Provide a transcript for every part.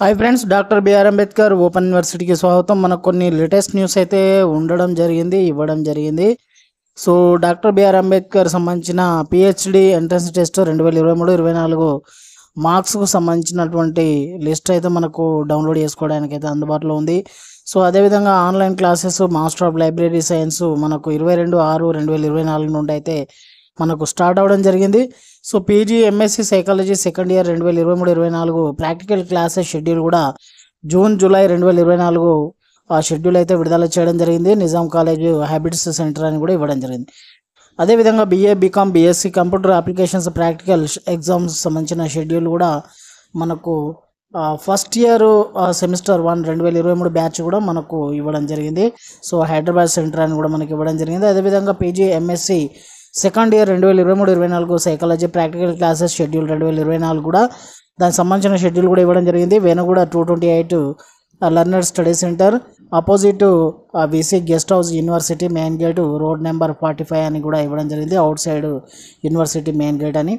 Hi friends, doctor B R Ambedkar open యూనివర్సిటీకి స్వాగతం. మనకు కొన్ని లేటెస్ట్ న్యూస్ అయితే ఇవ్వడం జరిగింది. సో డాక్టర్ బిఆర్ అంబేద్కర్ సంబంధించిన పిహెచ్డి ఎంట్రన్స్ టెస్ట్ 2023-24 మార్క్స్కు సంబంధించినటువంటి లిస్ట్ అయితే మనకు డౌన్లోడ్ చేసుకోవడానికి అయితే అందుబాటులో ఉంది. సో అదేవిధంగా online classes master of library science మనకు 22/6/2024 నుండి అయితే మనకు స్టార్ట్ అవ్వడం జరిగింది. So PG MSc psychology second year 2023-24 practical classes schedule కూడా జూలై 2024 ఆ షెడ్యూల్ అయితే విడుదల చేయడం జరిగింది. నిజాం కాలేజ్ హ్యాబిట్స్ సెంటర్ అని కూడా ఇవ్వడం జరిగింది. అదేవిధంగా BA BCom BSc computer applications practical exams సంబంధించిన షెడ్యూల్ కూడా మనకు ఫస్ట్ ఇయర్ సెమిస్టర్ 1 2023 బ్యాచ్ కూడా మనకు ఇవ్వడం జరిగింది. సో హైదరాబాద్ సెంటర్ అని కూడా మనకి ఇవ్వడం జరిగింది. అదేవిధంగా PG MSc second year 2023-24 psychology practical classes schedule 2024 కూడా దానికి సంబంధించిన షెడ్యూల్ కూడా ఇవ్వడం జరిగింది. Venuguda 228 learner study centre opposite VC guest house university main gate road number 45 అని కూడా ఇవ్వడం జరిగింది. Outside university main gate అని.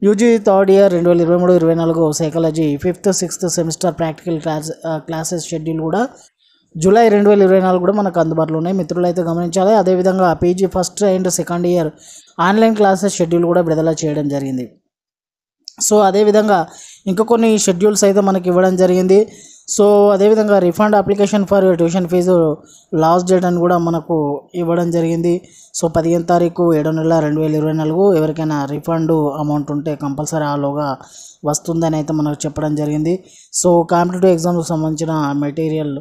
UG third year 2023-24 psychology 5th 6th semester practical classes schedule కూడా జూలై 2024 కూడా మనకు అందుబాటులో ఉన్నాయి. మిత్రులు అయితే గమనించాలి. అదేవిధంగా PG first and second year online classes schedule కూడా విడుదల చేయడం జరిగింది. సో అదేవిధంగా ఇంకా కొన్ని షెడ్యూల్స్ అయితే మనకి ఇవ్వడం జరిగింది. సో అదేవిధంగా refund application for tuition fee last date అని కూడా మనకు ఇవ్వడం జరిగింది. సో 15వ తారీఖు 7వ నెల 2024 ఎవరికైనా రిఫండ్ అమౌంట్ ఉంటే కంపల్సరీ ఆలోగా వస్తుందని అయితే మనకు చెప్పడం జరిగింది. సో కాంపిటేటివ్ ఎగ్జామ్స్కి సంబంధించిన మెటీరియల్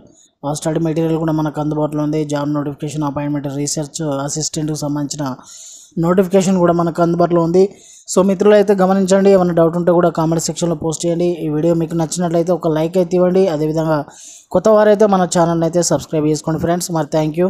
స్టడీ మెటీరియల్ కూడా మనకు అందుబాటులో ఉంది. జాబ్ నోటిఫికేషన్ అపాయింట్మెంట్ రీసెర్చ్ అసిస్టెంట్కి సంబంధించిన నోటిఫికేషన్ కూడా మనకు అందుబాటులో ఉంది. సో మిత్రులు అయితే గమనించండి. ఏమైనా డౌట్ ఉంటే కూడా కామెంట్ సెక్షన్లో పోస్ట్ చేయండి. ఈ వీడియో మీకు నచ్చినట్లయితే ఒక లైక్ అయితే ఇవ్వండి. అదేవిధంగా కొత్త వారైతే మన ఛానల్ అయితే సబ్స్క్రైబ్ చేసుకోండి ఫ్రెండ్స్. మరి థ్యాంక్ యూ.